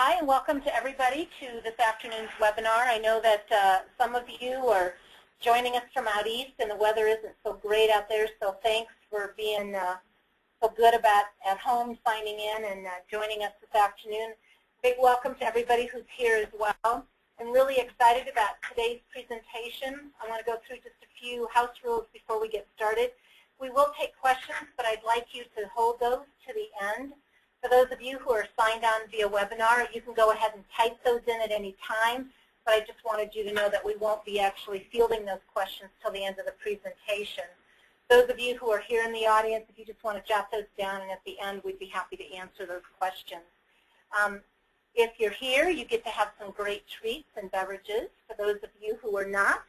Hi, and welcome to everybody to this afternoon's webinar. I know that some of you are joining us from out east, and the weather isn't so great out there, so thanks for being so good about at home signing in and joining us this afternoon. Big welcome to everybody who's here as well. I'm really excited about today's presentation. I want to go through just a few house rules before we get started. We will take questions, but I'd like you to hold those to the end. For those of you who are signed on via webinar, you can go ahead and type those in at any time, but I just wanted you to know that we won't be actually fielding those questions till the end of the presentation. Those of you who are here in the audience, if you just want to jot those down, and at the end we'd be happy to answer those questions. If you're here, you get to have some great treats and beverages. For those of you who are not,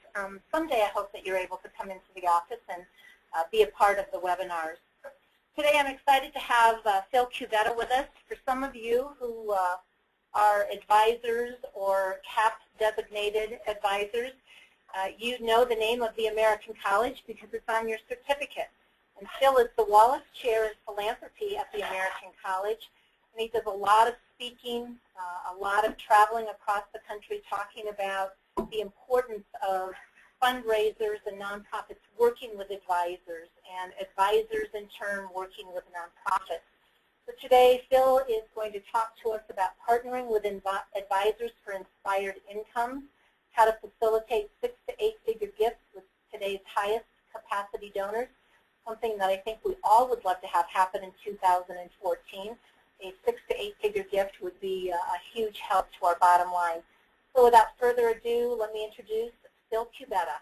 someday I hope that you're able to come into the office and be a part of the webinars. Today I'm excited to have Phil Cubeta with us. For some of you who are advisors or CAP designated advisors, you know the name of the American College because it's on your certificate. And Phil is the Wallace Chair in Philanthropy at the American College. And he does a lot of speaking, a lot of traveling across the country talking about the importance of fundraisers and nonprofits working with advisors, and advisors in turn working with nonprofits. So today Phil is going to talk to us about partnering with advisors for inspired income, how to facilitate 6- to 8-figure gifts with today's highest capacity donors, something that I think we all would love to have happen in 2014. A 6- to 8-figure gift would be a huge help to our bottom line. So without further ado, let me introduce Phil Cubeta.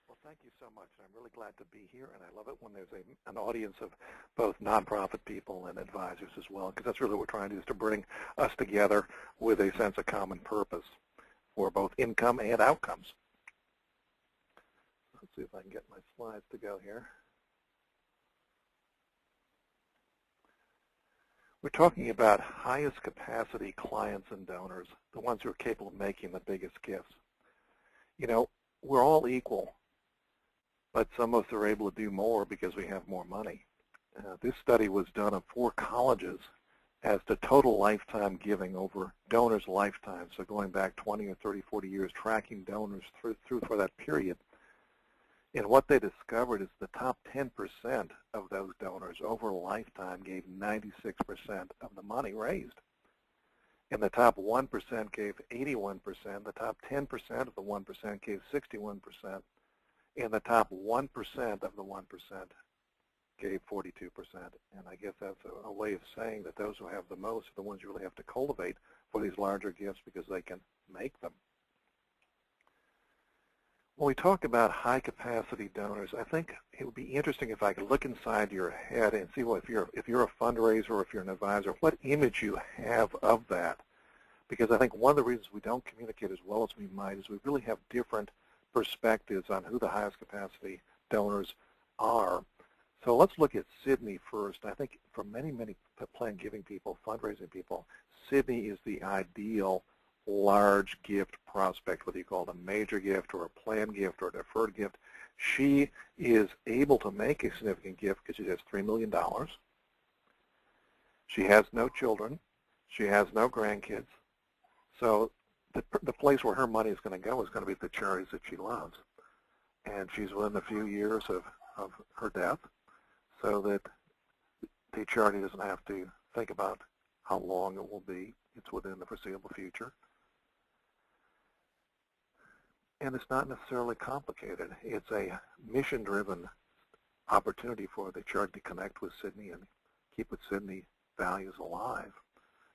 Well, thank you so much. I'm really glad to be here, and I love it when there's an audience of both nonprofit people and advisors as well, because that's really what we're trying to do, is to bring us together with a sense of common purpose for both income and outcomes. Let's see if I can get my slides to go here. We're talking about highest capacity clients and donors, the ones who are capable of making the biggest gifts. You know, we're all equal, but some of us are able to do more because we have more money. This study was done on 4 colleges as to total lifetime giving over donors' lifetime, so going back 20 or 30, 40 years, tracking donors through for that period. And what they discovered is the top 10% of those donors over a lifetime gave 96% of the money raised. And the top 1% gave 81%, the top 10% of the 1% gave 61%, and the top 1% of the 1% gave 42%. And I guess that's a way of saying that those who have the most are the ones you really have to cultivate for these larger gifts because they can make them. When we talk about high-capacity donors, I think it would be interesting if I could look inside your head and see, well, if you're a fundraiser or if you're an advisor, what image you have of that. Because I think one of the reasons we don't communicate as well as we might is we really have different perspectives on who the highest capacity donors are. So let's look at Sydney first. I think for many, many plan giving people, fundraising people, Sydney is the ideal large gift prospect, whether you call it a major gift or a planned gift or a deferred gift. She is able to make a significant gift because she has $3 million. She has no children. She has no grandkids. So the place where her money is going to go is going to be the charities that she loves. And she's within a few years of her death, so that the charity doesn't have to think about how long it will be. It's within the foreseeable future. And it's not necessarily complicated. It's a mission-driven opportunity for the charity to connect with Sydney and keep with Sydney values alive.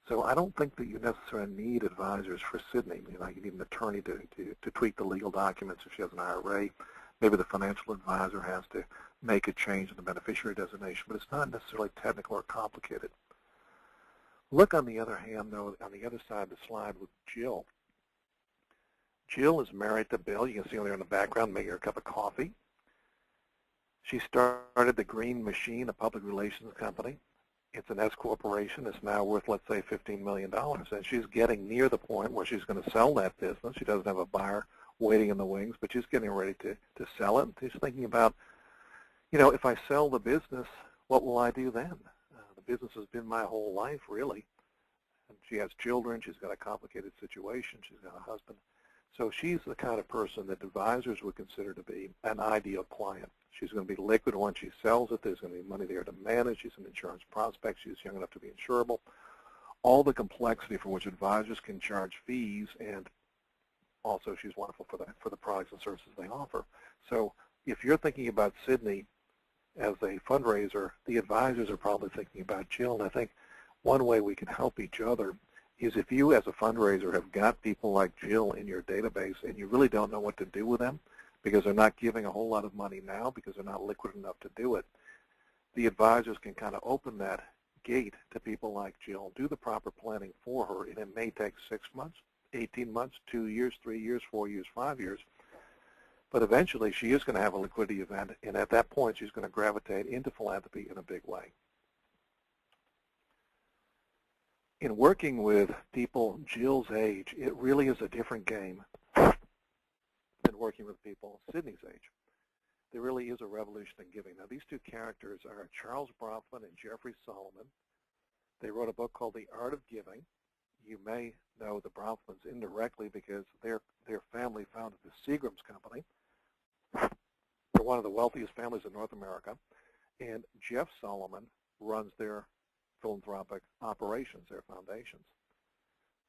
So I don't think that you necessarily need advisors for Sydney. You know, you need an attorney to tweak the legal documents if she has an IRA. Maybe the financial advisor has to make a change in the beneficiary designation, but it's not necessarily technical or complicated. Look, on the other hand, though, on the other side of the slide with Jill. Jill is married to Bill. You can see her there in the background making her a cup of coffee. She started the Green Machine, a public relations company. It's an S corporation. It's now worth, let's say, $15 million. And she's getting near the point where she's going to sell that business. She doesn't have a buyer waiting in the wings, but she's getting ready to sell it. And she's thinking about, you know, if I sell the business, what will I do then? The business has been my whole life, really. And she has children. She's got a complicated situation. She's got a husband. So she's the kind of person that advisors would consider to be an ideal client. She's going to be liquid once she sells it. There's going to be money there to manage. She's an insurance prospect. She's young enough to be insurable. All the complexity for which advisors can charge fees, and also she's wonderful for the products and services they offer. So if you're thinking about Sydney as a fundraiser, the advisors are probably thinking about Jill. And I think one way we can help each other is if you as a fundraiser have got people like Jill in your database and you really don't know what to do with them because they're not giving a whole lot of money now because they're not liquid enough to do it, the advisors can kind of open that gate to people like Jill, do the proper planning for her, and it may take 6 months, 18 months, 2 years, 3 years, 4 years, 5 years. But eventually she is going to have a liquidity event, and at that point she's going to gravitate into philanthropy in a big way. In working with people Jill's age, it really is a different game than working with people Sydney's age. There really is a revolution in giving. Now, these two characters are Charles Bronfman and Jeffrey Solomon. They wrote a book called The Art of Giving. You may know the Bronfmans indirectly because their family founded the Seagram's Company. They're one of the wealthiest families in North America. And Jeff Solomon runs their philanthropic operations, their foundations.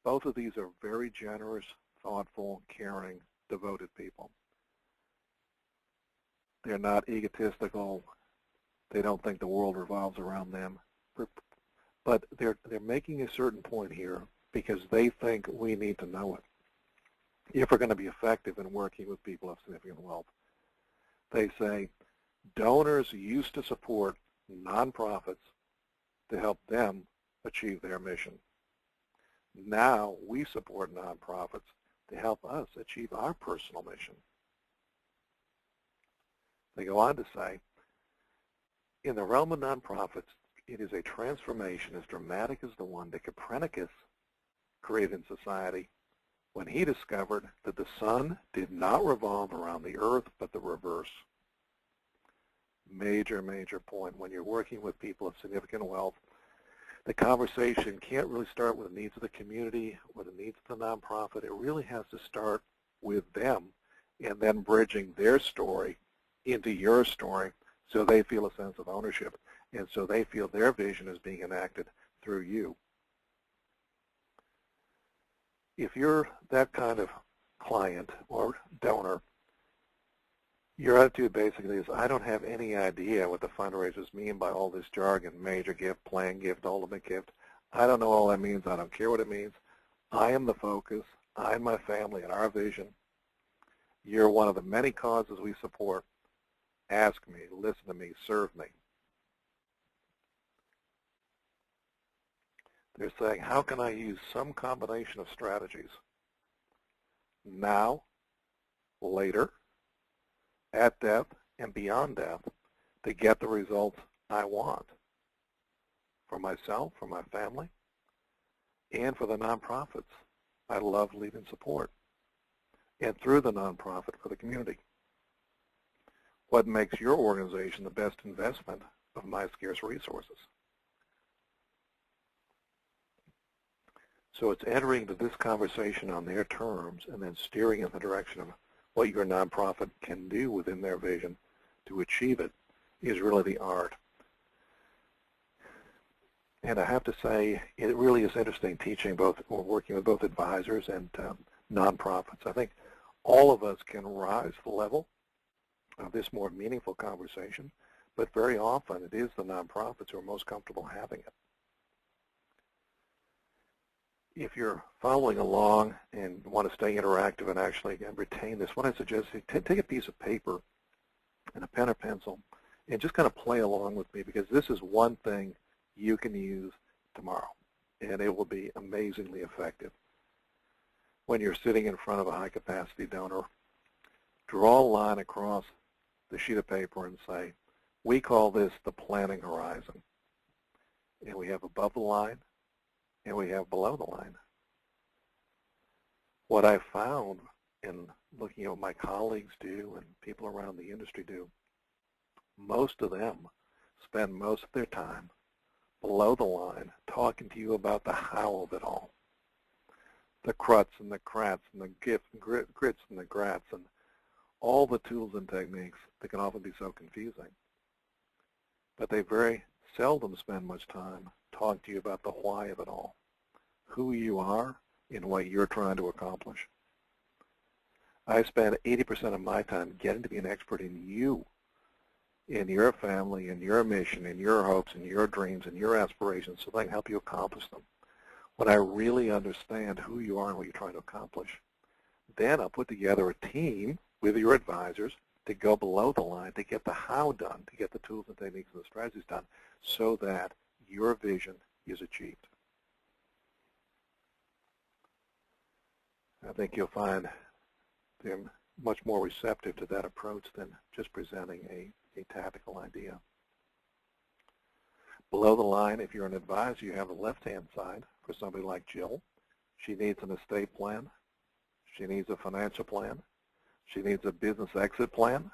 Both of these are very generous, thoughtful, caring, devoted people. They're not egotistical. They don't think the world revolves around them. But they're making a certain point here because they think we need to know it if we're going to be effective in working with people of significant wealth. They say donors used to support nonprofits to help them achieve their mission. Now we support nonprofits to help us achieve our personal mission. They go on to say, in the realm of nonprofits, it is a transformation as dramatic as the one that Copernicus created in society when he discovered that the sun did not revolve around the earth, but the reverse. Major, major point. When you're working with people of significant wealth, the conversation can't really start with the needs of the community or the needs of the nonprofit. It really has to start with them and then bridging their story into your story so they feel a sense of ownership and so they feel their vision is being enacted through you. If you're that kind of client or donor, your attitude basically is, I don't have any idea what the fundraisers mean by all this jargon, major gift, planned gift, ultimate gift. I don't know all that means. I don't care what it means. I am the focus. I and my family and our vision. You're one of the many causes we support. Ask me, listen to me, serve me. They're saying, how can I use some combination of strategies? Now, later, at death, and beyond death to get the results I want for myself, for my family, and for the nonprofits I love, lead, and support, and through the nonprofit for the community. What makes your organization the best investment of my scarce resources? So it's entering into this conversation on their terms and then steering in the direction of what your nonprofit can do within their vision to achieve it is really the art. And I have to say, it really is interesting teaching both, or working with both advisors and nonprofits. I think all of us can rise to the level of this more meaningful conversation, but very often it is the nonprofits who are most comfortable having it. If you're following along and want to stay interactive and actually retain this, what I suggest is take a piece of paper and a pen or pencil and just kind of play along with me, because this is one thing you can use tomorrow, and it will be amazingly effective. When you're sitting in front of a high-capacity donor, draw a line across the sheet of paper and say, we call this the planning horizon. And we have above the line, and we have below the line. What I found in looking at what my colleagues do and people around the industry do, most of them spend most of their time below the line, talking to you about the how of it all. The cruts and the crats and the grits and the grats and all the tools and techniques that can often be so confusing. But they very seldom spend much time talking to you about the why of it all, who you are and what you're trying to accomplish. I spend 80% of my time getting to be an expert in you, in your family, in your mission, in your hopes, in your dreams, and your aspirations so that I can help you accomplish them. When I really understand who you are and what you're trying to accomplish, then I'll put together a team with your advisors to go below the line to get the how done, to get the tools and techniques and the strategies done so that your vision is achieved. I think you'll find them much more receptive to that approach than just presenting a tactical idea. Below the line, if you're an advisor, you have the left-hand side for somebody like Jill. She needs an estate plan. She needs a financial plan. She needs a business exit plan.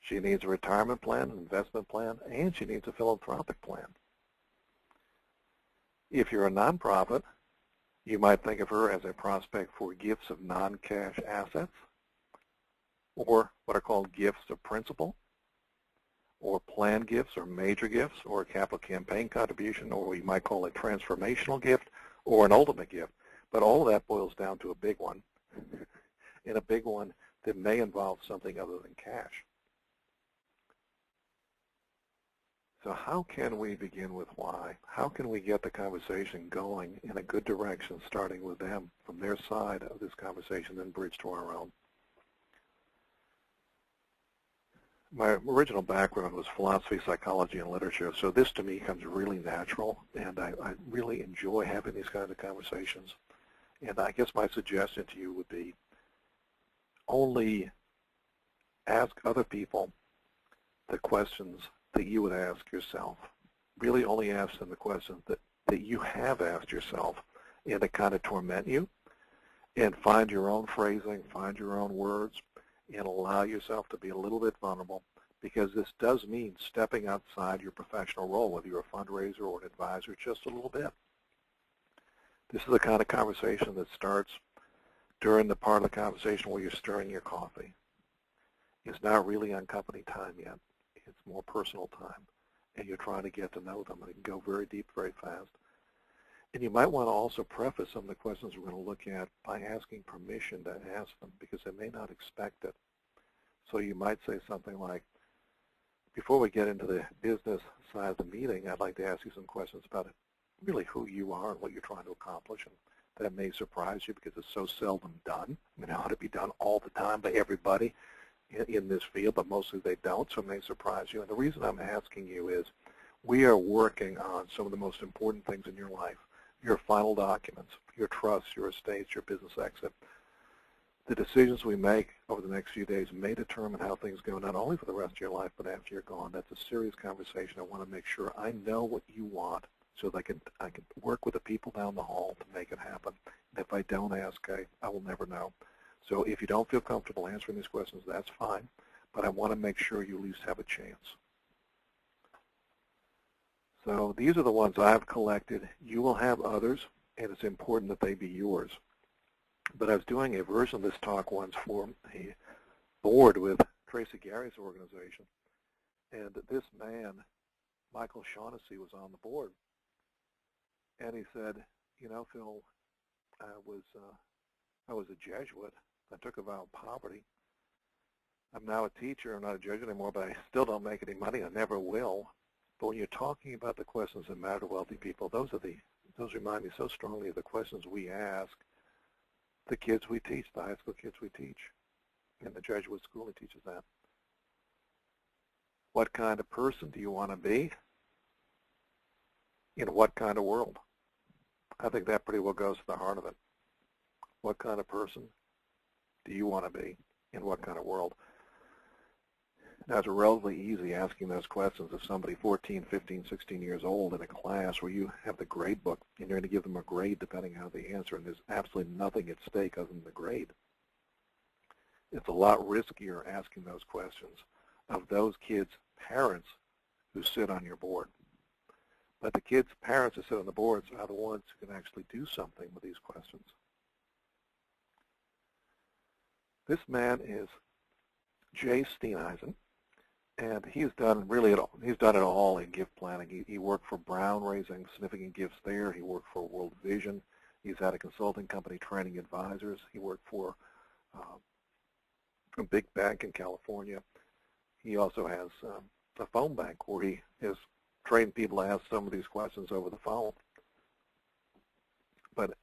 She needs a retirement plan, an investment plan, and she needs a philanthropic plan. If you're a nonprofit, you might think of her as a prospect for gifts of non-cash assets, or what are called gifts of principal, or planned gifts, or major gifts, or a capital campaign contribution, or what you might call a transformational gift, or an ultimate gift. But all of that boils down to a big one, and a big one that may involve something other than cash. So how can we begin with why? How can we get the conversation going in a good direction, starting with them from their side of this conversation, then bridge to our own? My original background was philosophy, psychology, and literature, so this to me comes really natural, and I really enjoy having these kinds of conversations. And I guess my suggestion to you would be only ask other people the questions that you would ask yourself. Really only ask them the questions that you have asked yourself and that kind of torment you, and find your own phrasing, find your own words, and allow yourself to be a little bit vulnerable, because this does mean stepping outside your professional role, whether you're a fundraiser or an advisor, just a little bit. This is the kind of conversation that starts during the part of the conversation where you're stirring your coffee. It's not really on company time yet. It's more personal time, and you're trying to get to know them, and it can go very deep very fast. And you might want to also preface some of the questions we're going to look at by asking permission to ask them, because they may not expect it. So you might say something like, before we get into the business side of the meeting, I'd like to ask you some questions about really who you are and what you're trying to accomplish. And that may surprise you because it's so seldom done. I mean, it ought to be done all the time by everybody in this field, but mostly they don't, so it may surprise you. And the reason I'm asking you is we are working on some of the most important things in your life. Your final documents, your trusts, your estates, your business exit. The decisions we make over the next few days may determine how things go, not only for the rest of your life, but after you're gone. That's a serious conversation. I want to make sure I know what you want so that I can work with the people down the hall to make it happen. And if I don't ask, I will never know. So if you don't feel comfortable answering these questions, that's fine. But I want to make sure you at least have a chance. So these are the ones I've collected. You will have others, and it's important that they be yours. But I was doing a version of this talk once for a board with TRACY Gary's organization, and this man, Michael Shaughnessy, was on the board. And he said, you know, Phil, I was a Jesuit. I took a vow of poverty. I'm now a teacher. I'm not a Jesuit anymore, but I still don't make any money. I never will. But when you're talking about the questions that matter to wealthy people, those remind me so strongly of the questions we ask the kids we teach, the high school kids we teach. In the Jesuit school, it teaches that. What kind of person do you want to be? In what kind of world? I think that pretty well goes to the heart of it. What kind of person do you want to be? In what kind of world? Now, it's relatively easy asking those questions of somebody 14, 15, 16 years old in a class where you have the grade book and you're going to give them a grade depending on how they answer, and there's absolutely nothing at stake other than the grade. It's a lot riskier asking those questions of those kids' parents who sit on your board. But the kids' parents that sit on the boards are the ones who can actually do something with these questions. This man is Jay Steeneisen, and he's done really it all. He's done it all in gift planning. He worked for Brown, raising significant gifts there. He worked for World Vision. He's had a consulting company training advisors. He worked for a big bank in California. He also has a phone bank where he has trained people to ask some of these questions over the phone. But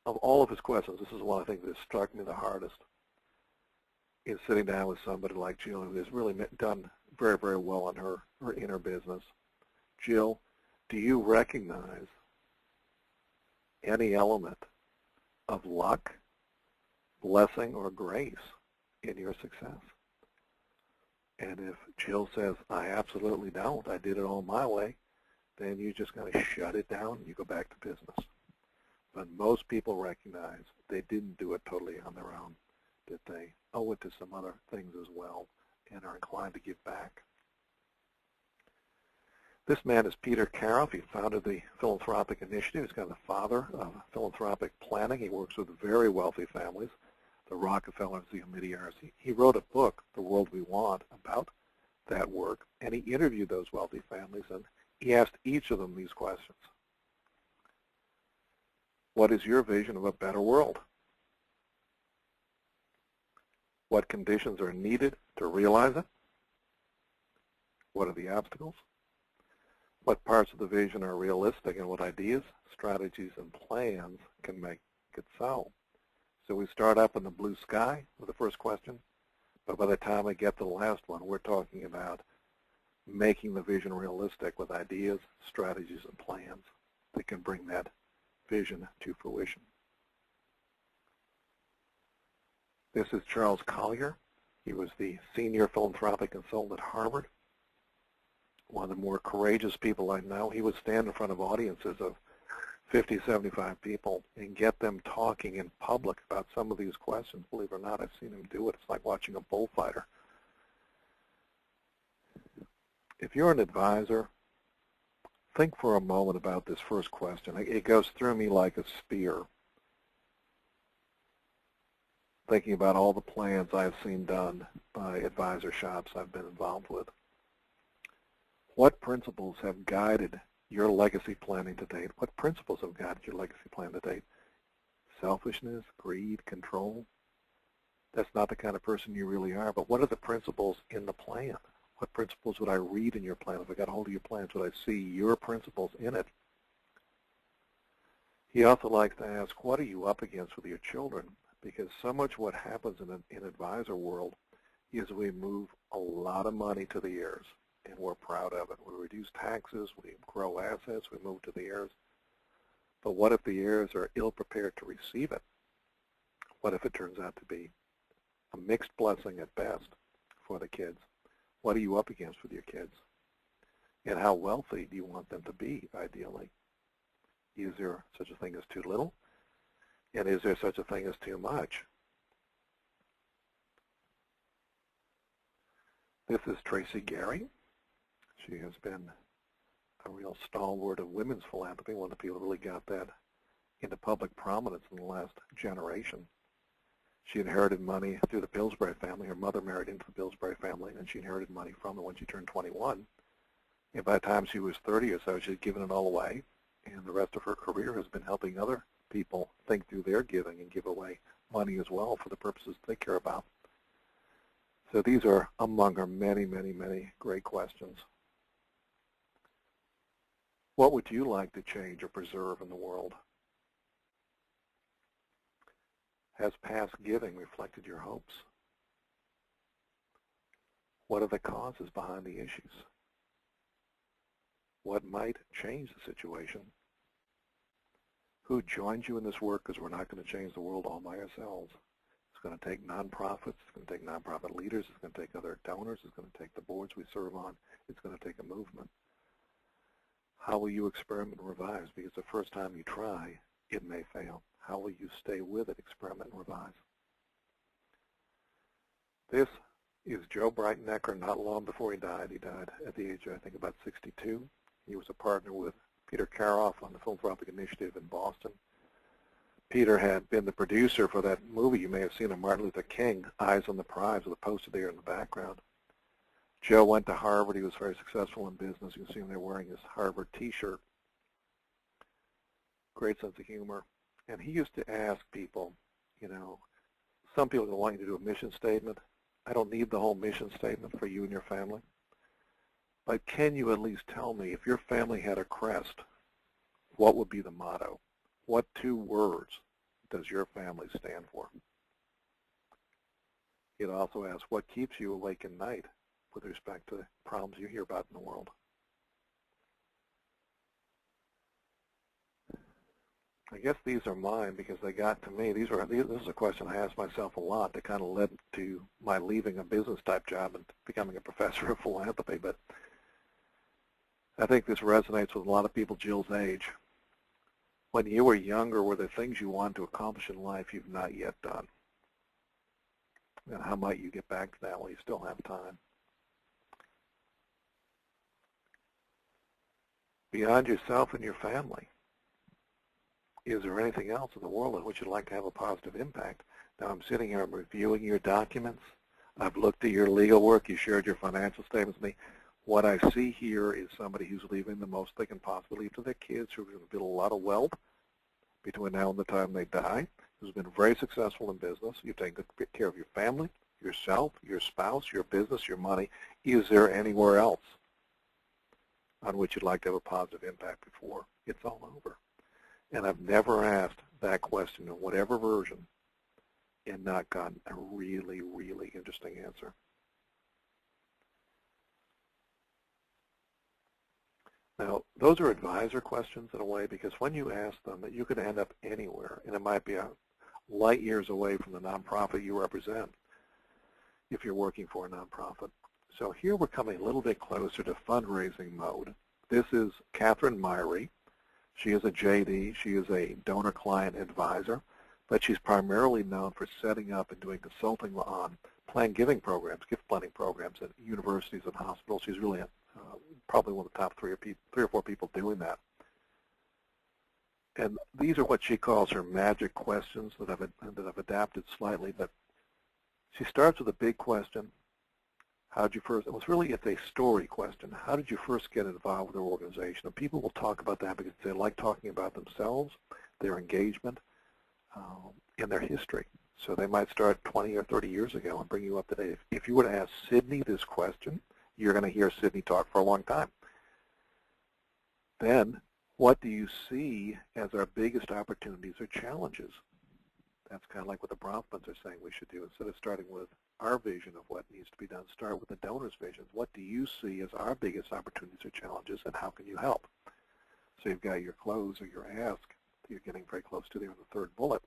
of all of his questions, this is one I think that struck me the hardest, is sitting down with somebody like Jill, who has really done very, very well on her inner business. Jill, do you recognize any element of luck, blessing, or grace in your success? And if Jill says, I absolutely don't, I did it all my way, then you just kind of shut it down and you go back to business. But most people recognize they didn't do it totally on their own, that they owe it to some other things as well and are inclined to give back. This man is Peter Karoff. He founded the Philanthropic Initiative. He's kind of the father of philanthropic planning. He works with very wealthy families, the Rockefellers, the Omidyars. He wrote a book, The World We Want, about that work, and he interviewed those wealthy families, and he asked each of them these questions. What is your vision of a better world? What conditions are needed to realize it? What are the obstacles? What parts of the vision are realistic, and what ideas, strategies, and plans can make it so? So we start up in the blue sky with the first question, but by the time we get to the last one, we're talking about making the vision realistic with ideas, strategies, and plans that can bring that vision to fruition. This is Charles Collier. He was the senior philanthropic consultant at Harvard, one of the more courageous people I know. He would stand in front of audiences of 50, 75 people and get them talking in public about some of these questions. Believe it or not, I've seen him do it. It's like watching a bullfighter. If you're an advisor, think for a moment about this first question. It goes through me like a spear, thinking about all the plans I've seen done by advisor shops I've been involved with. What principles have guided your legacy planning to date? What principles have guided your legacy plan to date? Selfishness, greed, control? That's not the kind of person you really are, but what are the principles in the plan? What principles would I read in your plan? If I got hold of your plans, would I see your principles in it? He also likes to ask, what are you up against with your children? Because so much what happens in advisor world is we move a lot of money to the heirs, and we're proud of it. We reduce taxes, we grow assets, we move to the heirs. But what if the heirs are ill-prepared to receive it? What if it turns out to be a mixed blessing at best for the kids? What are you up against with your kids? And how wealthy do you want them to be, ideally? Is there such a thing as too little? And is there such a thing as too much? This is TRACY Gary. She has been a real stalwart of women's philanthropy, one of the people who really got that into public prominence in the last generation. She inherited money through the Pillsbury family. Her mother married into the Pillsbury family, and she inherited money from them when she turned 21. And by the time she was 30 or so, she had given it all away, and the rest of her career has been helping other people think through their giving and give away money as well for the purposes they care about. So these are among her many, many, many great questions. What would you like to change or preserve in the world? Has past giving reflected your hopes? What are the causes behind the issues? What might change the situation? Who joins you in this work? Because we're not going to change the world all by ourselves. It's going to take nonprofits. It's going to take nonprofit leaders. It's going to take other donors. It's going to take the boards we serve on. It's going to take a movement. How will you experiment and revise? Because the first time you try, it may fail. How will you stay with it, experiment, and revise? This is Joe Breitennecker not long before he died. He died at the age of, I think, about 62. He was a partner with Peter Karoff on the Philanthropic Initiative in Boston. Peter had been the producer for that movie you may have seen of Martin Luther King, Eyes on the Prize, with a poster there in the background. Joe went to Harvard. He was very successful in business. You can see him there wearing his Harvard T-shirt. Great sense of humor. And he used to ask people, you know, some people want you to do a mission statement. I don't need the whole mission statement for you and your family. But can you at least tell me, if your family had a crest, what would be the motto? What 2 words does your family stand for? He'd also ask, what keeps you awake at night with respect to problems you hear about in the world? I guess these are mine because they got to me. This is a question I asked myself a lot that kind of led to my leaving a business type job and becoming a professor of philanthropy. But I think this resonates with a lot of people Jill's age. When you were younger, were there things you wanted to accomplish in life you've not yet done? And how might you get back to that while you still have time? Beyond yourself and your family, is there anything else in the world in which you'd like to have a positive impact? Now, I'm sitting here, I'm reviewing your documents. I've looked at your legal work. You shared your financial statements with me. What I see here is somebody who's leaving the most they can possibly leave to their kids, who are going to build a lot of wealth between now and the time they die, who's been very successful in business. You've taken good care of your family, yourself, your spouse, your business, your money. Is there anywhere else on which you'd like to have a positive impact before it's all over? And I've never asked that question in whatever version and not gotten a really, really interesting answer. Now, those are advisor questions in a way, because when you ask them, that you could end up anywhere, and it might be a light years away from the nonprofit you represent if you're working for a nonprofit. So here we're coming a little bit closer to fundraising mode. This is Catherine Myrie. She is a JD. She is a donor-client advisor, but she's primarily known for setting up and doing consulting on planned giving programs, gift planning programs at universities and hospitals. She's really probably one of the top three or four people doing that. And these are what she calls her magic questions that I've adapted slightly. But she starts with a big question. How'd you first? It's a story question. How did you first get involved with their organization? And people will talk about that because they like talking about themselves, their engagement, and their history. So they might start 20 or 30 years ago and bring you up to date. If you were to ask Sydney this question, you're going to hear Sydney talk for a long time. Then, what do you see as our biggest opportunities or challenges? That's kind of like what the Bronfmans are saying we should do. Instead of starting with our vision of what needs to be done, start with the donor's vision. What do you see as our biggest opportunities or challenges, and how can you help? So you've got your close or your ask. You're getting very close to there in the third bullet.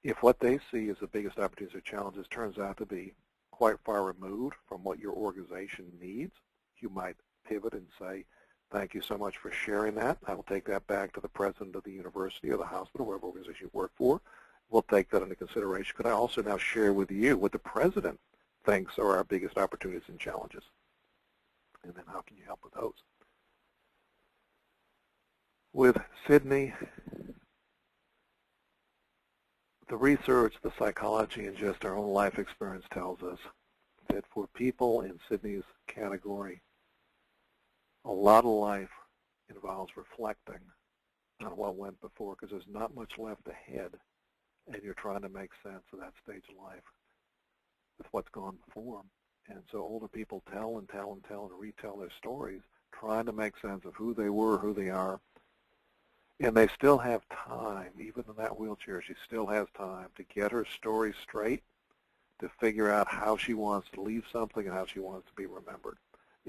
If what they see as the biggest opportunities or challenges turns out to be quite far removed from what your organization needs, you might pivot and say, thank you so much for sharing that. I will take that back to the president of the university or the hospital, whatever organization you work for. We'll take that into consideration. Could I also now share with you what the president thinks are our biggest opportunities and challenges? And then how can you help with those? With Sydney, the research, the psychology, and just our own life experience tells us that for people in Sydney's category, a lot of life involves reflecting on what went before, because there's not much left ahead, and you're trying to make sense of that stage of life with what's gone before. And so older people tell and tell and tell and retell their stories, trying to make sense of who they were, who they are. And they still have time, even in that wheelchair, she still has time to get her story straight, to figure out how she wants to leave something and how she wants to be remembered.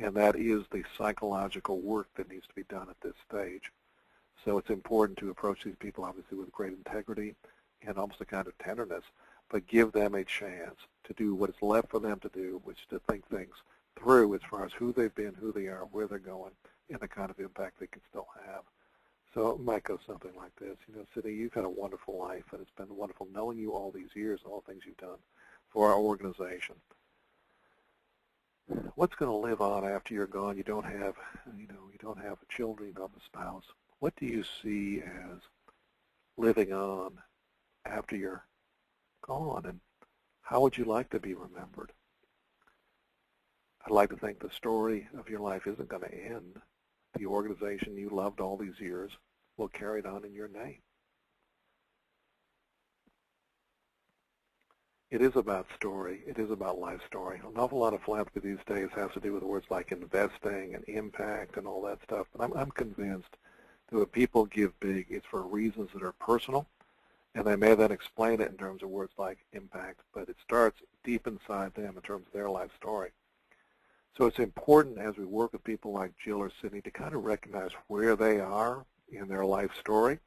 And that is the psychological work that needs to be done at this stage. So it's important to approach these people, obviously, with great integrity and almost a kind of tenderness, but give them a chance to do what is left for them to do, which is to think things through as far as who they've been, who they are, where they're going, and the kind of impact they can still have. So it might go something like this. You know, Sydney, you've had a wonderful life, and it's been wonderful knowing you all these years and all the things you've done for our organization. What's going to live on after you're gone? You don't have, you don't have children, you don't have a spouse. what do you see as living on after you're gone, and how would you like to be remembered? I'd like to think the story of your life isn't going to end. The organization you loved all these years will carry it on in your name. It is about story. It is about life story. An awful lot of philanthropy these days has to do with words like investing and impact and all that stuff. But I'm convinced that when people give big, it's for reasons that are personal, and they may then explain it in terms of words like impact, but it starts deep inside them in terms of their life story. So it's important as we work with people like Jill or Sydney to kind of recognize where they are in their life story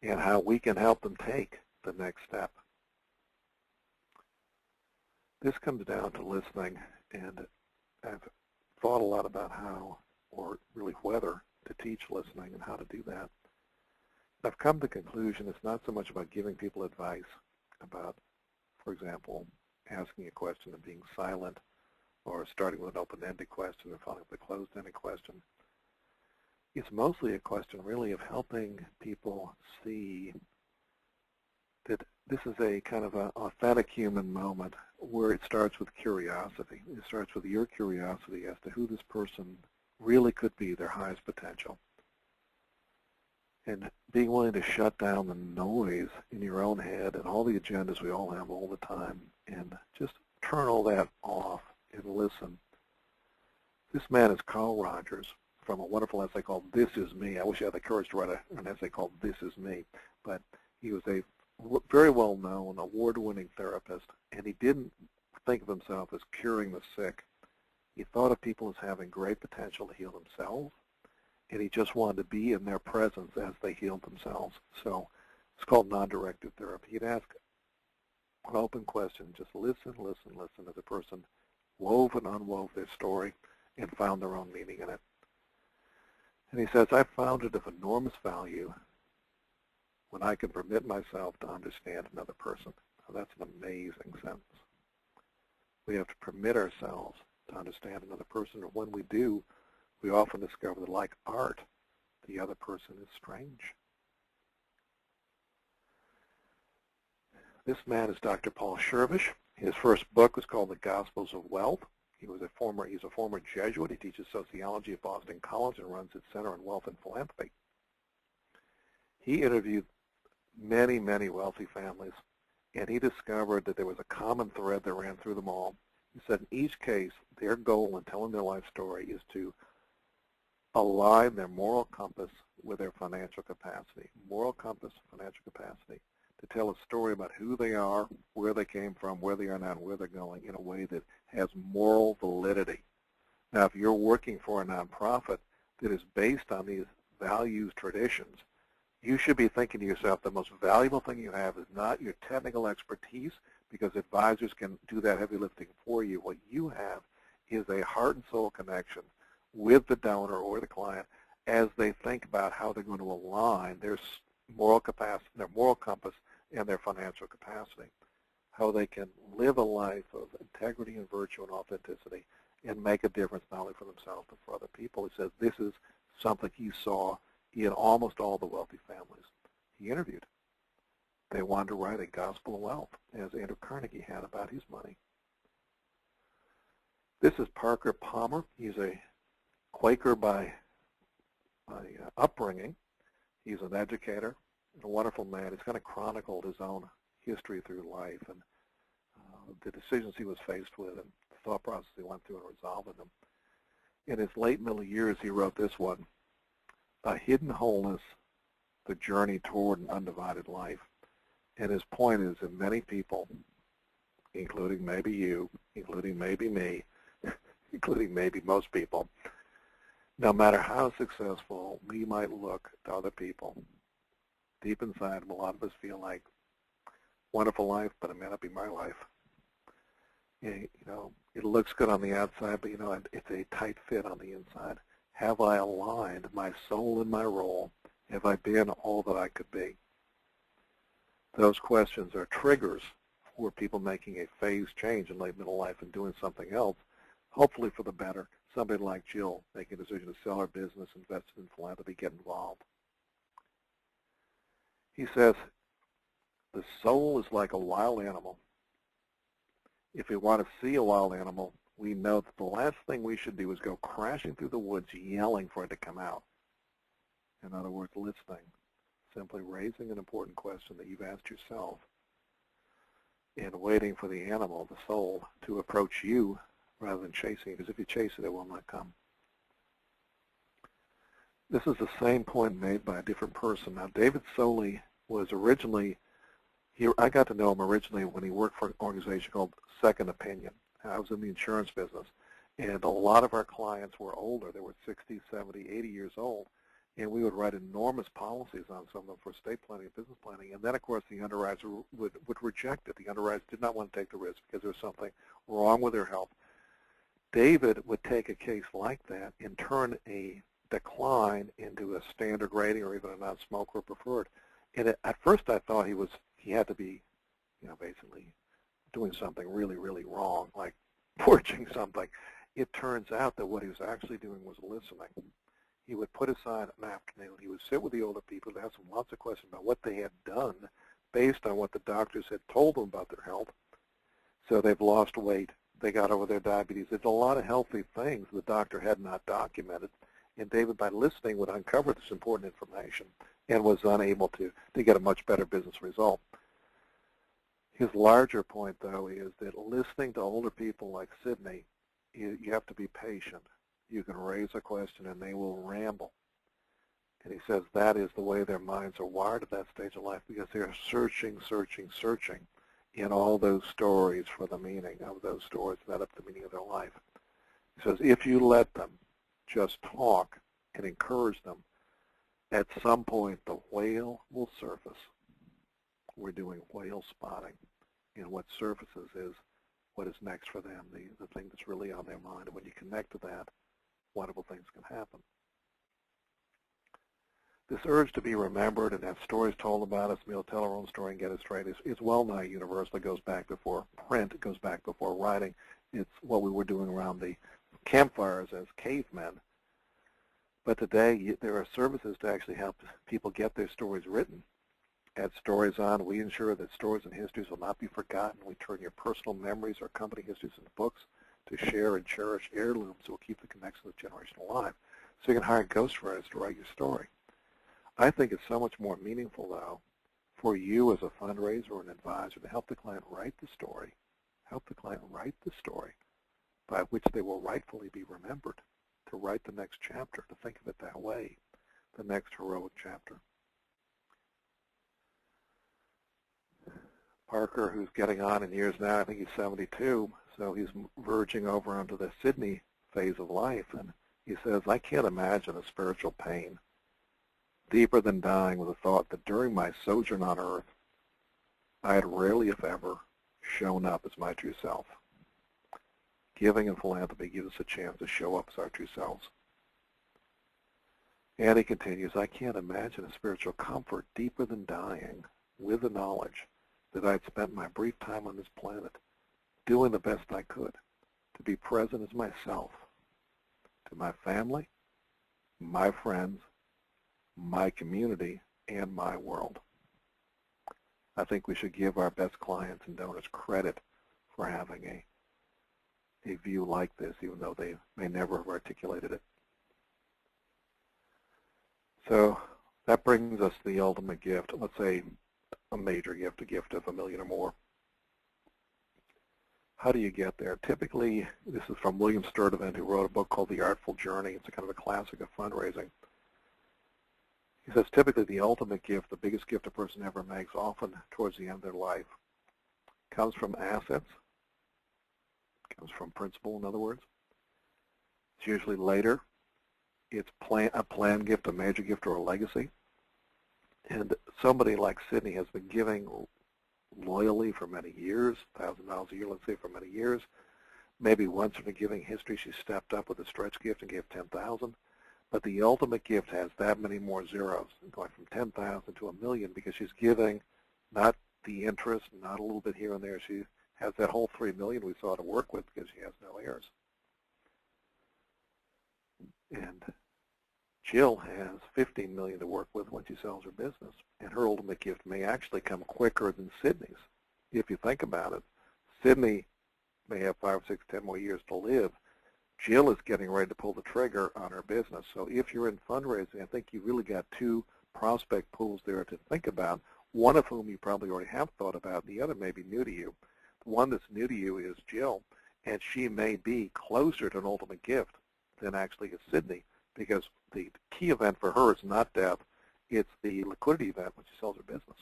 and how we can help them take the next step. This comes down to listening, and I've thought a lot about how, or really whether, to teach listening and how to do that. I've come to the conclusion it's not so much about giving people advice about, for example, asking a question and being silent, or starting with an open-ended question and following up with a closed-ended question. It's mostly a question really of helping people see that this is a kind of an authentic human moment where it starts with curiosity. It starts with your curiosity as to who this person really could be, their highest potential. And being willing to shut down the noise in your own head and all the agendas we all have all the time and just turn all that off and listen. This man is Carl Rogers from a wonderful essay called This Is Me. I wish I had the courage to write an essay called This Is Me, but he was a very well-known, award-winning therapist, and he didn't think of himself as curing the sick. He thought of people as having great potential to heal themselves, and he just wanted to be in their presence as they healed themselves. So it's called non-directive therapy. He'd ask an open question, just listen, listen, listen as a person wove and unwove their story and found their own meaning in it. And he says, I found it of enormous value when I can permit myself to understand another person. Now, that's an amazing sentence. We have to permit ourselves to understand another person, and when we do, we often discover that, like art, the other person is strange. This man is Dr. Paul SCHERVISH. His first book was called The Gospels of Wealth. He's a former Jesuit. He teaches sociology at Boston College and runs its Center on Wealth and Philanthropy. He interviewed many, many wealthy families, and he discovered that there was a common thread that ran through them all. He said in each case, their goal in telling their life story is to align their moral compass with their financial capacity. Moral compass, financial capacity, to tell a story about who they are, where they came from, where they are now, and where they're going in a way that has moral validity. Now, if you're working for a nonprofit that is based on these values, traditions, you should be thinking to yourself, the most valuable thing you have is not your technical expertise, because advisors can do that heavy lifting for you. What you have is a heart and soul connection with the donor or the client as they think about how they're going to align their moral capacity, their moral compass, and their financial capacity, how they can live a life of integrity and virtue and authenticity and make a difference not only for themselves but for other people. He says this is something he saw in almost all the wealthy families he interviewed. They wanted to write a gospel of wealth, as Andrew Carnegie had about his money. This is Parker Palmer. He's a Quaker by upbringing. He's an educator, a wonderful man. He's kind of chronicled his own history through life and the decisions he was faced with and the thought process he went through in resolving them. In his late middle years, he wrote this one, A Hidden Wholeness, The Journey Toward an Undivided Life. And his point is that many people, including maybe you, including maybe me, including maybe most people, no matter how successful we might look to other people, deep inside, a lot of us feel like, wonderful life, but it may not be my life. You know, it looks good on the outside, but, you know, it's a tight fit on the inside. Have I aligned my soul and my role? Have I been all that I could be? Those questions are triggers for people making a phase change in late middle life and doing something else, hopefully for the better. Somebody like Jill making a decision to sell her business, invest in philanthropy, get involved. He says, the soul is like a wild animal. If we want to see a wild animal, we know that the last thing we should do is go crashing through the woods yelling for it to come out. In other words, listening, simply raising an important question that you've asked yourself and waiting for the animal, the soul, to approach you rather than chasing it, because if you chase it, it will not come. This is the same point made by a different person. Now, David Soley was originally, I got to know him originally when he worked for an organization called Second Opinion. I was in the insurance business, and a lot of our clients were older. They were 60, 70, 80 years old, and we would write enormous policies on some of them for estate planning and business planning. And then, of course, the underwriter would reject it. The underwriters did not want to take the risk because there was something wrong with their health. David would take a case like that and turn a decline into a standard rating or even a non-smoker preferred. And at first I thought he had to be, basically doing something really, really wrong, like forging something. It turns out that what he was actually doing was listening. He would put aside a napkin, he would sit with the older people and ask them lots of questions about what they had done based on what the doctors had told them about their health. So they've lost weight, they got over their diabetes. There's a lot of healthy things the doctor had not documented. And David, by listening, would uncover this important information and was unable to get a much better business result. His larger point, though, is that listening to older people like Sydney, you have to be patient. You can raise a question and they will ramble. And he says that is the way their minds are wired at that stage of life because they are searching, searching, searching in all those stories for the meaning of those stories, that up the meaning of their life. He says if you let them just talk and encourage them, at some point the whale will surface. We're doing whale spotting, and what surfaces is what is next for them, the thing that's really on their mind. And when you connect to that, wonderful things can happen. This urge to be remembered and have stories told about us, we'll tell our own story and get it straight, is well nigh universal. It goes back before print. It goes back before writing. It's what we were doing around the campfires as cavemen. But today, there are services to actually help people get their stories written. Add stories on. We ensure that stories and histories will not be forgotten. We turn your personal memories or company histories into books to share and cherish heirlooms that will keep the connection of the generation alive. So you can hire ghostwriters to write your story. I think it's so much more meaningful, though, for you as a fundraiser or an advisor to help the client write the story, by which they will rightfully be remembered, to write the next chapter, to think of it that way, the next heroic chapter. Parker, who's getting on in years now, I think he's 72, so he's verging over onto the Sydney phase of life, and he says, I can't imagine a spiritual pain deeper than dying with the thought that during my sojourn on earth, I had rarely, if ever, shown up as my true self. Giving and philanthropy gives us a chance to show up as our true selves. And he continues, I can't imagine a spiritual comfort deeper than dying with the knowledge that I'd spent my brief time on this planet doing the best I could to be present as myself to my family, my friends, my community, and my world. I think we should give our best clients and donors credit for having a view like this, even though they may never have articulated it. So that brings us to the ultimate gift, let's say a major gift, a gift of $1 million or more. How do you get there? Typically, this is from William Sturtevant, who wrote a book called The Artful Journey. It's a kind of a classic of fundraising. He says typically the ultimate gift, the biggest gift a person ever makes, often towards the end of their life, comes from assets, comes from principle, in other words. It's usually later. It's a planned gift, a major gift, or a legacy. And somebody like Sydney has been giving loyally for many years, $1,000 a year, let's say, for many years. Maybe once in a giving history, she stepped up with a stretch gift and gave $10,000. But the ultimate gift has that many more zeros, going from 10,000 to $1 million, because she's giving not the interest, not a little bit here and there. She has that whole $3 million we saw to work with because she has no heirs. And Jill has $15 million to work with when she sells her business, and her ultimate gift may actually come quicker than Sydney's. If you think about it, Sydney may have 5, 6, 10 more years to live. Jill is getting ready to pull the trigger on her business. So if you're in fundraising, I think you really got two prospect pools there to think about, one of whom you probably already have thought about, the other may be new to you. The one that's new to you is Jill, and she may be closer to an ultimate gift than actually is Sydney, because the key event for her is not death, it's the liquidity event when she sells her business.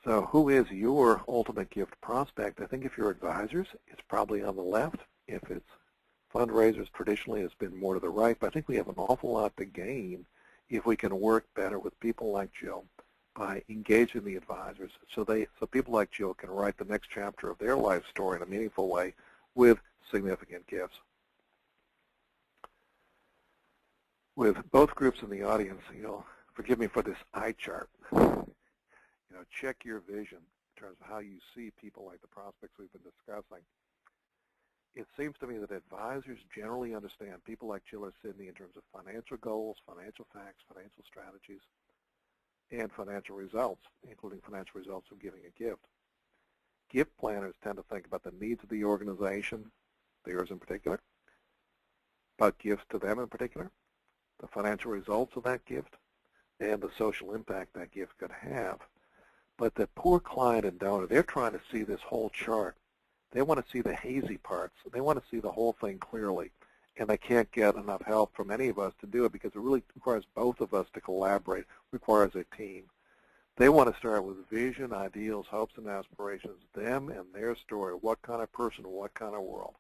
So who is your ultimate gift prospect? I think if you're advisors, it's probably on the left. If it's fundraisers, traditionally it's been more to the right, but I think we have an awful lot to gain if we can work better with people like Jill by engaging the advisors so people like Jill can write the next chapter of their life story in a meaningful way with significant gifts. With both groups in the audience, forgive me for this eye chart. Check your vision in terms of how you see people like the prospects we've been discussing. It seems to me that advisors generally understand people like Jill or Sydney in terms of financial goals, financial facts, financial strategies, and financial results, including financial results of giving a gift. Gift planners tend to think about the needs of the organization, theirs in particular, about gifts to them in particular, the financial results of that gift, and the social impact that gift could have. But the poor client and donor, they're trying to see this whole chart. They want to see the hazy parts. They want to see the whole thing clearly. And they can't get enough help from any of us to do it because it really requires both of us to collaborate, requires a team. They want to start with vision, ideals, hopes, and aspirations, them and their story, what kind of person, what kind of world.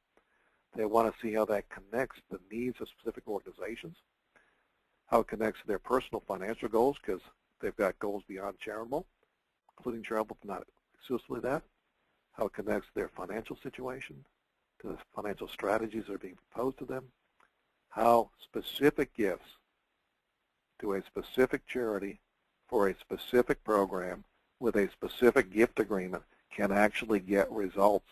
They want to see how that connects to the needs of specific organizations, how it connects to their personal financial goals because they've got goals beyond charitable, including charitable, but not exclusively that, how it connects to their financial situation, to the financial strategies that are being proposed to them, how specific gifts to a specific charity for a specific program with a specific gift agreement can actually get results,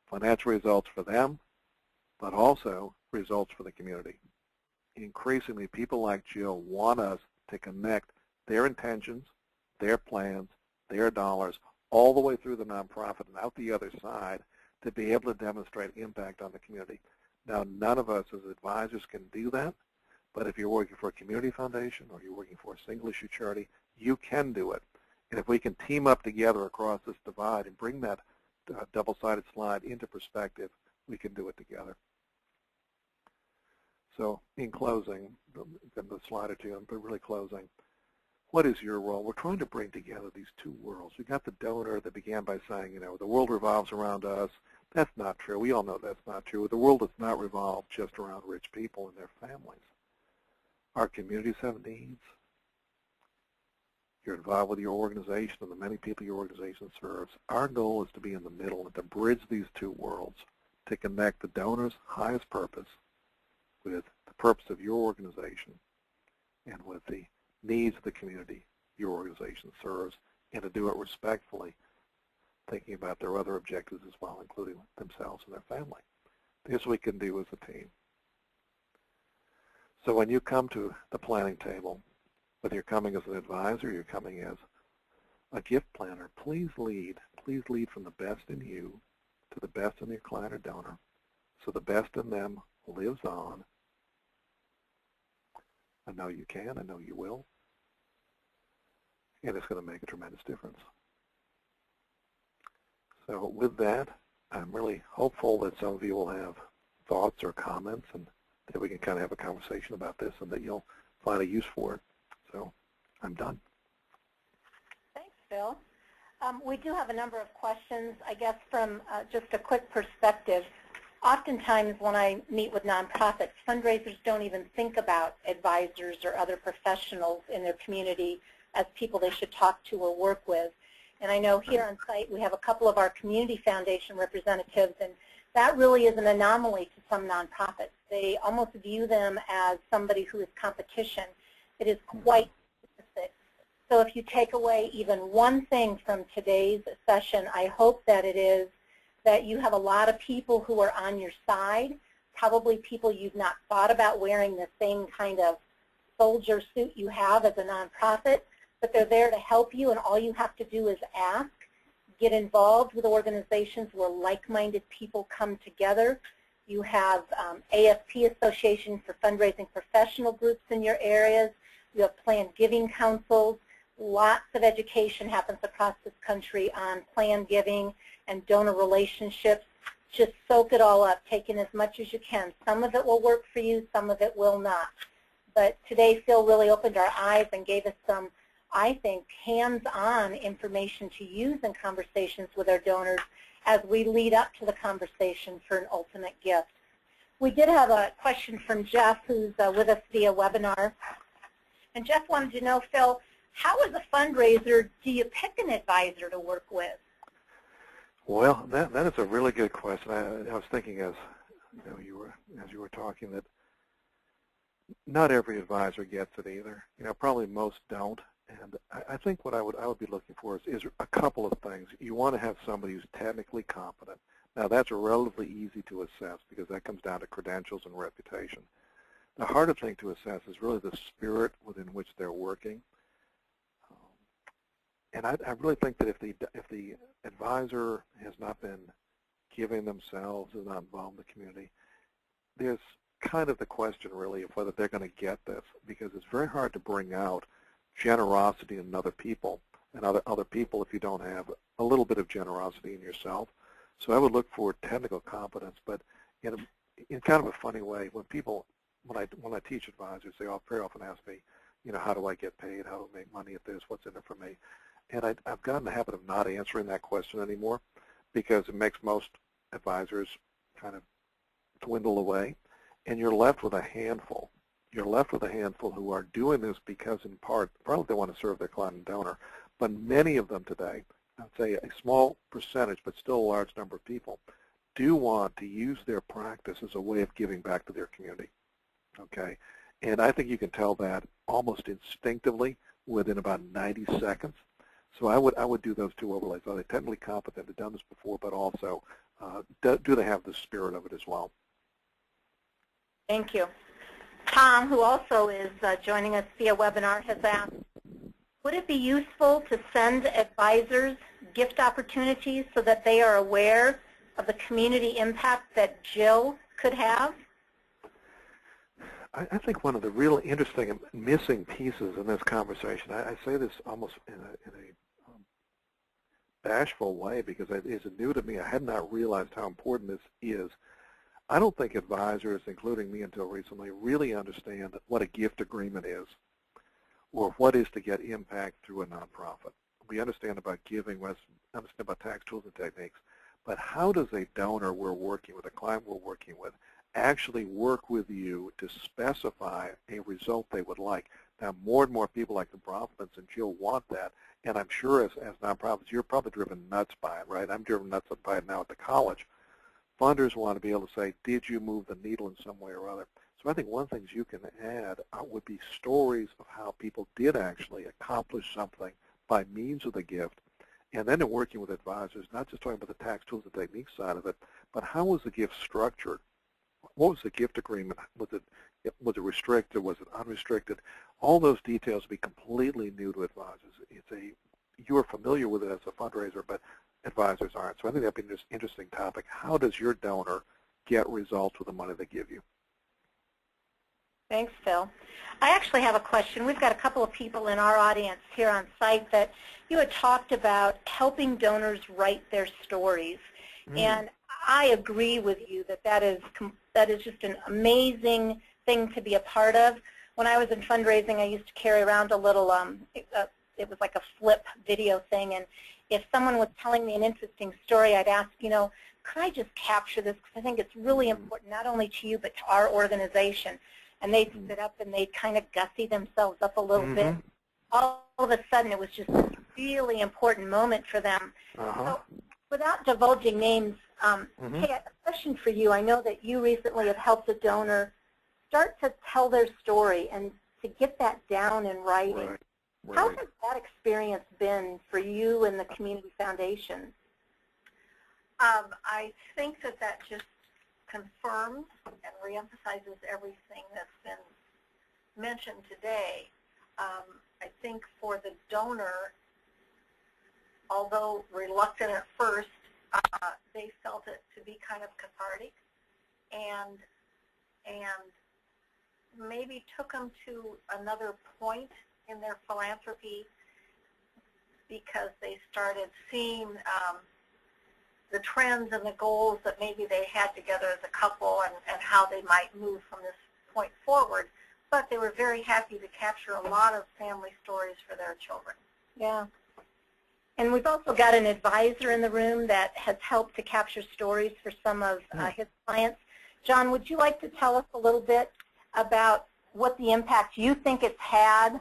financial results for them, but also results for the community. Increasingly, people like Jill want us to connect their intentions, their plans, their dollars, all the way through the nonprofit and out the other side to be able to demonstrate impact on the community. Now, none of us as advisors can do that, but if you're working for a community foundation or you're working for a single-issue charity, you can do it. And if we can team up together across this divide and bring that double-sided slide into perspective, we can do it together. So in closing, the slide or two, but really closing, what is your role? We're trying to bring together these two worlds. We got the donor that began by saying, the world revolves around us. That's not true. We all know that's not true. The world does not revolve just around rich people and their families. Our communities have needs. You're involved with your organization and the many people your organization serves. Our goal is to be in the middle and to bridge these two worlds, to connect the donor's highest purpose with the purpose of your organization and with the needs of the community your organization serves, and to do it respectfully, thinking about their other objectives as well, including themselves and their family. This we can do as a team. So when you come to the planning table, whether you're coming as an advisor or you're coming as a gift planner, please lead from the best in you to the best in your client or donor, so the best in them lives on. I know you can, I know you will, and it's going to make a tremendous difference. So with that, I'm really hopeful that some of you will have thoughts or comments and that we can kind of have a conversation about this and that you'll find a use for it. So I'm done. Thanks, Phil. We do have a number of questions, I guess, from just a quick perspective. Oftentimes when I meet with nonprofits, fundraisers don't even think about advisors or other professionals in their community as people they should talk to or work with. And I know here on site we have a couple of our community foundation representatives, and that really is an anomaly to some nonprofits. They almost view them as somebody who is competition. It is quite opposite. So if you take away even one thing from today's session, I hope that it is that you have a lot of people who are on your side probably people you've not thought about wearing the same kind of soldier suit you have as a nonprofit, but they're there to help you, and all you have to do is ask. Get involved with organizations where like-minded people come together. You have AFP Association for fundraising professional groups in your areas. You have planned giving councils. Lots of education happens across this country on planned giving and donor relationships. Just soak it all up, take in as much as you can. Some of it will work for you, some of it will not. But today Phil really opened our eyes and gave us some, I think, hands-on information to use in conversations with our donors as we lead up to the conversation for an ultimate gift. We did have a question from Jeff, who's with us via webinar. And Jeff wanted to know, Phil, how as a fundraiser do you pick an advisor to work with? Well, that is a really good question. I was thinking as you were talking that not every advisor gets it either. Probably most don't. And I think what I would be looking for is a couple of things. You want to have somebody who's technically competent. Now, that's relatively easy to assess because that comes down to credentials and reputation. The harder thing to assess is really the spirit within which they're working. And I really think that if the advisor has not been giving themselves, is not involved in the community, there's kind of the question really of whether they're going to get this, because it's very hard to bring out generosity in other people and other people if you don't have a little bit of generosity in yourself. So I would look for technical competence, but in kind of a funny way, when I teach advisors, they very often ask me, how do I get paid? How do I make money at this? What's in it for me? And I've gotten the habit of not answering that question anymore because it makes most advisors kind of dwindle away, and you're left with a handful. You're left with a handful who are doing this because, in part, probably they want to serve their client and donor, but many of them today, I'd say a small percentage, but still a large number of people, do want to use their practice as a way of giving back to their community. Okay, and I think you can tell that almost instinctively within about 90 seconds. So I would do those two overlays. Are they technically competent? They've done this before, but also do they have the spirit of it as well? Thank you. Tom, who also is joining us via webinar, has asked, would it be useful to send advisors gift opportunities so that they are aware of the community impact that Jill could have? I think one of the real interesting and missing pieces in this conversation, I say this almost in a bashful way because it is new to me. I had not realized how important this is. I don't think advisors, including me until recently, really understand what a gift agreement is or what is to get impact through a nonprofit. We understand about giving, we understand about tax tools and techniques, but how does a donor we're working with, a client we're working with, actually work with you to specify a result they would like? Now, more and more people like the nonprofits and Jill want that, and I'm sure as nonprofits, you're probably driven nuts by it, right? I'm driven nuts by it now at the college. Funders want to be able to say, did you move the needle in some way or other? So I think one of the things you can add would be stories of how people did actually accomplish something by means of the gift. And then in working with advisors, not just talking about the tax tools and techniques side of it, but how was the gift structured? What was the gift agreement? Was it restricted? Was it unrestricted? All those details would be completely new to advisors. You're familiar with it as a fundraiser, but advisors aren't. So I think that would be an interesting topic. How does your donor get results with the money they give you? Thanks, Phil. I actually have a question. We've got a couple of people in our audience here on site that you had talked about helping donors write their stories. And I agree with you that that is just an amazing thing to be a part of. When I was in fundraising, I used to carry around a little, it was like a flip video thing, and if someone was telling me an interesting story, I'd ask, could I just capture this? Because I think it's really important, not only to you, but to our organization. And they'd sit up and they'd kind of gussy themselves up a little bit. All of a sudden, it was just a really important moment for them. So without divulging names, Kay, a question for you. I know that you recently have helped a donor start to tell their story and to get that down in writing. Right. How has that experience been for you and the Community Foundation? I think that just confirms and reemphasizes everything that's been mentioned today. I think for the donor, although reluctant at first, they felt it to be kind of cathartic, and maybe took them to another point in their philanthropy because they started seeing the trends and the goals that maybe they had together as a couple, and how they might move from this point forward. But they were very happy to capture a lot of family stories for their children. Yeah. And we've also got an advisor in the room that has helped to capture stories for some of his clients. John, would you like to tell us a little bit about what the impact you think it's had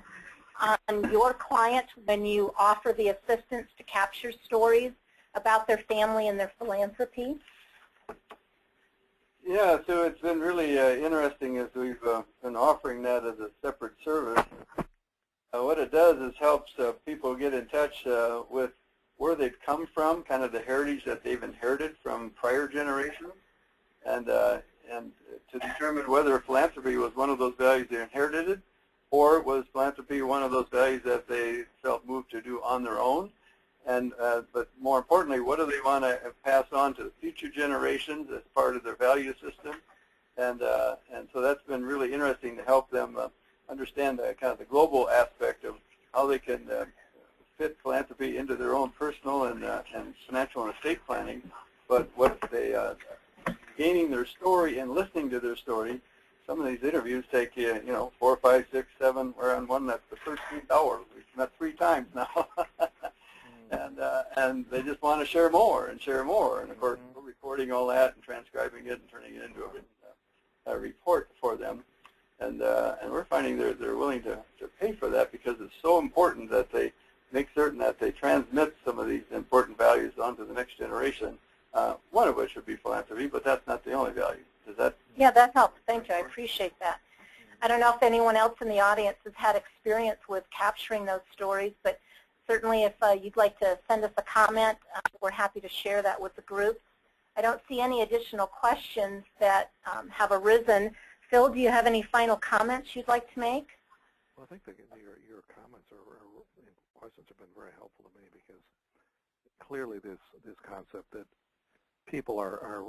on your client when you offer the assistance to capture stories about their family and their philanthropy? Yeah, so it's been really interesting as we've been offering that as a separate service. What it does is helps people get in touch with where they've come from, kind of the heritage that they've inherited from prior generations, and to determine whether philanthropy was one of those values they inherited, or was philanthropy one of those values that they felt moved to do on their own. And but more importantly, what do they want to pass on to future generations as part of their value system? And so that's been really interesting to help them understand kind of the global aspect of how they can fit philanthropy into their own personal and financial and estate planning. But what they gaining their story and listening to their story. Some of these interviews take 4, 5, 6, 7. We're on one that's the 13th hour. We've met 3 times now. And they just want to share more and share more. And of course, we're recording all that and transcribing it and turning it into a report for them. And we're finding they're willing to pay for that because it's so important that they make certain that they transmit some of these important values onto the next generation. One of which would be philanthropy, but that's not the only value. Does that? Yeah, that helps. Thank you. I appreciate that. I don't know if anyone else in the audience has had experience with capturing those stories, but certainly if you'd like to send us a comment, we're happy to share that with the group. I don't see any additional questions that have arisen. Phil, do you have any final comments you'd like to make? Well, I think your comments and questions have been very helpful to me because clearly this concept that people are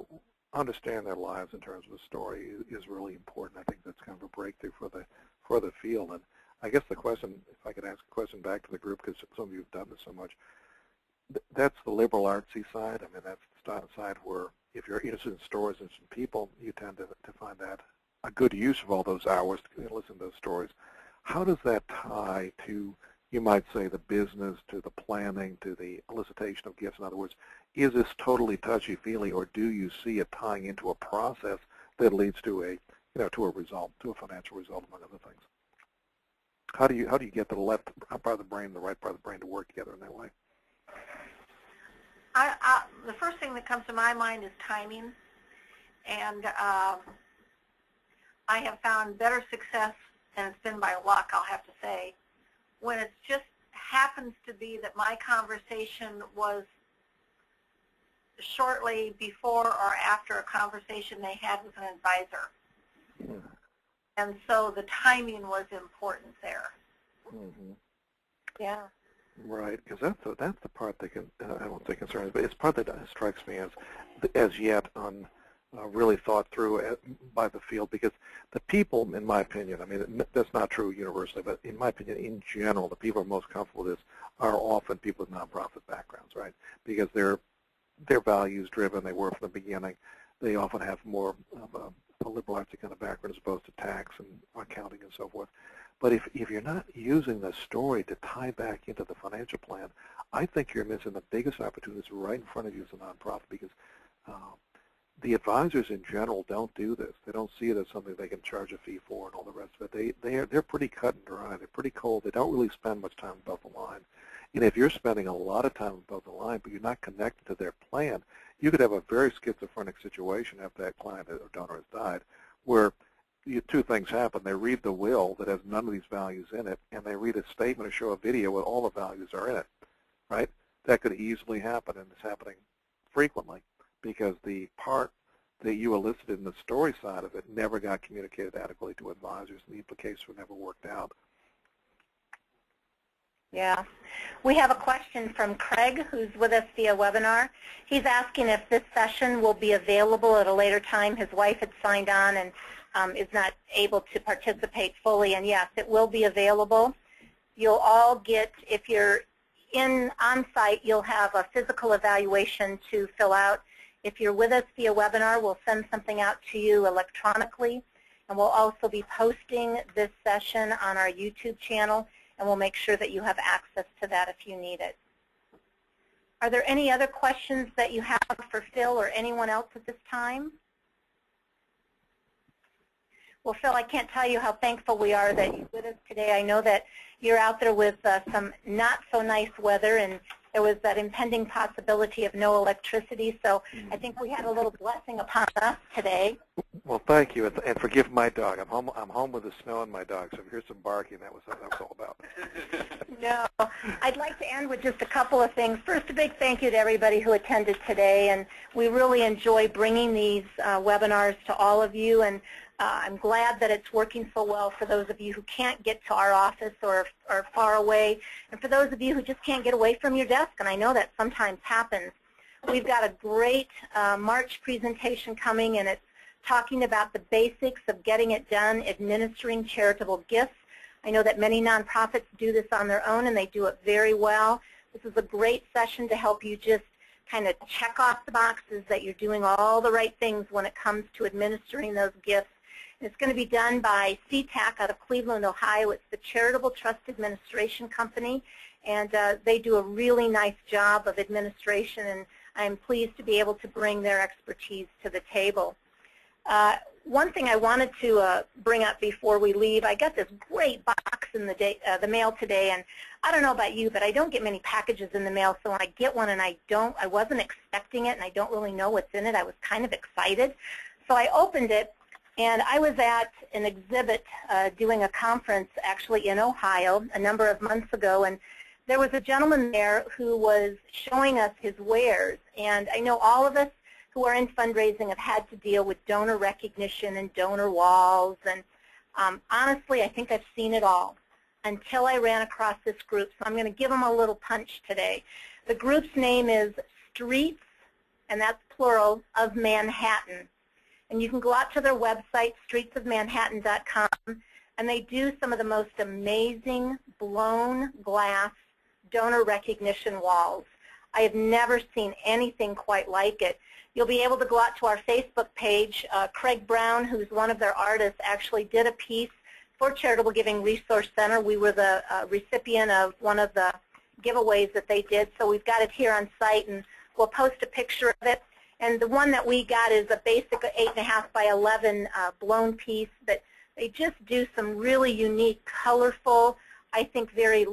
understand their lives in terms of a story is really important. I think that's kind of a breakthrough for the field. And I guess the question, if I could ask a question back to the group, because some of you have done this so much, that's the liberal artsy side. I mean, that's the side where if you're interested in stories and some people, you tend to find that a good use of all those hours to listen to those stories. How does that tie to, you might say, the business, to the planning, to the elicitation of gifts? In other words, is this totally touchy-feely, or do you see it tying into a process that leads to a result, to a financial result, among other things? How do you get the left part of the brain, the right part of the brain to work together in that way? The first thing that comes to my mind is timing, and I have found better success, and it's been by luck, I'll have to say, when it just happens to be that my conversation was shortly before or after a conversation they had with an advisor. Yeah. And so the timing was important there. Mm-hmm. Yeah. Right, because that's the part that can, I won't say concerning, but it's part that strikes me as yet really thought through by the field, because the people, in my opinion, I mean, that's not true universally, but in my opinion, in general, the people who are most comfortable with this are often people with nonprofit backgrounds, right? Because they're values driven, they were from the beginning. They often have more of a liberal arts kind of background as opposed to tax and accounting and so forth. But if you're not using the story to tie back into the financial plan, I think you're missing the biggest opportunities right in front of you as a nonprofit, because the advisors in general don't do this. They don't see it as something they can charge a fee for and all the rest of it. They're pretty cut and dry. They're pretty cold. They don't really spend much time above the line. And if you're spending a lot of time above the line, but you're not connected to their plan, you could have a very schizophrenic situation after that client or donor has died, where two things happen. They read the will that has none of these values in it, and they read a statement or show a video where all the values are in it, right? That could easily happen, and it's happening frequently, because the part that you elicited in the story side of it never got communicated adequately to advisors, and the implications were never worked out. Yeah. We have a question from Craig, who's with us via webinar. He's asking if this session will be available at a later time. His wife had signed on and is not able to participate fully, and yes, it will be available. You'll all get, if you're on-site, you'll have a physical evaluation to fill out. If you're with us via webinar, we'll send something out to you electronically, and we'll also be posting this session on our YouTube channel, and we'll make sure that you have access to that if you need it. Are there any other questions that you have for Phil or anyone else at this time? Well, Phil, I can't tell you how thankful we are that you're with us today. I know that you're out there with some not so nice weather, and there was that impending possibility of no electricity, so I think we had a little blessing upon us today. Well, thank you, and forgive my dog. I'm home with the snow and my dog, so if you hear some barking, that was all about. No, I'd like to end with just a couple of things. First, a big thank you to everybody who attended today, and we really enjoy bringing these webinars to all of you, and I'm glad that it's working so well for those of you who can't get to our office or are far away, and for those of you who just can't get away from your desk, and I know that sometimes happens. We've got a great March presentation coming, and it's talking about the basics of getting it done, administering charitable gifts. I know that many nonprofits do this on their own, and they do it very well. This is a great session to help you just kind of check off the boxes that you're doing all the right things when it comes to administering those gifts. It's going to be done by CTAC out of Cleveland, Ohio. It's the Charitable Trust Administration Company, and they do a really nice job of administration, and I'm pleased to be able to bring their expertise to the table. One thing I wanted to bring up before we leave, I got this great box in the mail today, and I don't know about you, but I don't get many packages in the mail, so when I get one and I wasn't expecting it and I don't really know what's in it, I was kind of excited. So I opened it, and I was at an exhibit doing a conference actually in Ohio a number of months ago, and there was a gentleman there who was showing us his wares, and I know all of us who are in fundraising have had to deal with donor recognition and donor walls, and honestly, I think I've seen it all until I ran across this group, so I'm going to give them a little punch today. The group's name is Streets, and that's plural, of Manhattan. And you can go out to their website, streetsofmanhattan.com, and they do some of the most amazing blown glass donor recognition walls. I have never seen anything quite like it. You'll be able to go out to our Facebook page. Craig Brown, who's one of their artists, actually did a piece for Charitable Giving Resource Center. We were the recipient of one of the giveaways that they did, so we've got it here on site, and we'll post a picture of it. And the one that we got is a basic 8.5 by 11 blown piece, but they just do some really unique, colorful, I think very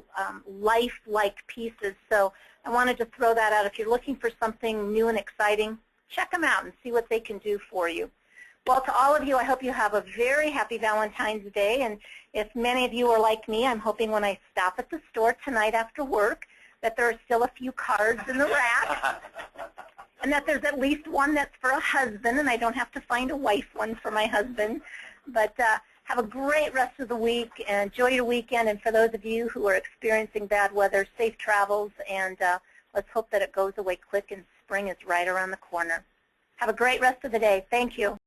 lifelike pieces. So I wanted to throw that out. If you're looking for something new and exciting, check them out and see what they can do for you. Well, to all of you, I hope you have a very happy Valentine's Day. And if many of you are like me, I'm hoping when I stop at the store tonight after work that there are still a few cards in the rack. And that there's at least one that's for a husband, and I don't have to find a wife one for my husband. But have a great rest of the week, and enjoy your weekend. And for those of you who are experiencing bad weather, safe travels, and let's hope that it goes away quick and spring is right around the corner. Have a great rest of the day. Thank you.